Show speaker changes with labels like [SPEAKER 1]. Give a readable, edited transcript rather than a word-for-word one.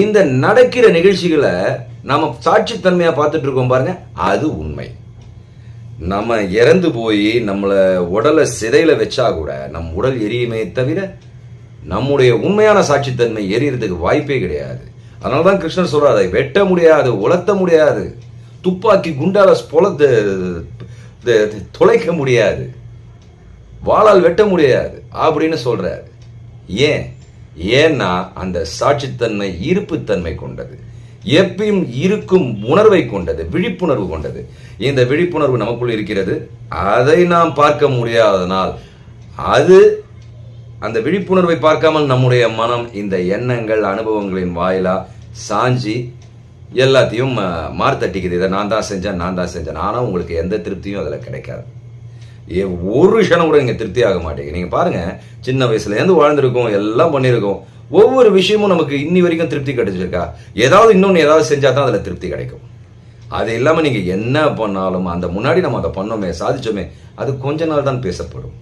[SPEAKER 1] இந்த நடக்கிற நிகழ்ச்சிகளை நாம சாட்சித்தன்மையா பார்த்துட்டு இருக்கோம் பாருங்க, அது உண்மை. நம்ம இறந்து போய் நம்மளை உடலை சிதையில வச்சா கூட நம் உடல் எரியுமே தவிர நம்முடைய உண்மையான சாட்சித்தன்மை எரியறதுக்கு வாய்ப்பே கிடையாது. அதனாலதான் கிருஷ்ணர் சொல்றாரு, அதை வெட்ட முடியாது, உலர்த்த முடியாது, துப்பாக்கி குண்டால தொலைக்க முடியாது, வாளால் வெட்ட முடியாது அப்படின்னு சொல்றாரு. ஏன்னா அந்த சாட்சித்தன்மை இருப்புத்தன்மை கொண்டது, எப்பயும் இருக்கும் உணர்வை கொண்டது, விழிப்புணர்வு கொண்டது. இந்த விழிப்புணர்வு நமக்குள் இருக்கிறது. அதை நாம் பார்க்க முடியாதனால் அது அந்த விழிப்புணர்வை பார்க்காமல் நம்முடைய மனம் இந்த எண்ணங்கள் அனுபவங்களின் வாயிலா சாஞ்சி எல்லாத்தையும் மார்த்தட்டிக்குது. இதை நான் தான் செஞ்சேன். ஆனால் உங்களுக்கு எந்த திருப்தியும் அதில் கிடைக்காது. ஒரு க்ஷணம் கூட இங்கே திருப்தி ஆக மாட்டேங்குது. நீங்கள் பாருங்க, சின்ன வயசுலேருந்து வாழ்ந்துருக்கோம், எல்லாம் பண்ணியிருக்கோம், ஒவ்வொரு விஷயமும் நமக்கு இன்னி வரைக்கும் திருப்தி கிடைச்சிருக்கா? ஏதாவது செஞ்சா தான் அதில் திருப்தி கிடைக்கும். அது இல்லாமல் நீங்கள் என்ன பண்ணாலும் அந்த முன்னாடி நம்ம அதை பண்ணோமே, சாதிச்சோமே, அது கொஞ்ச நாள் தான் பேசப்படும்.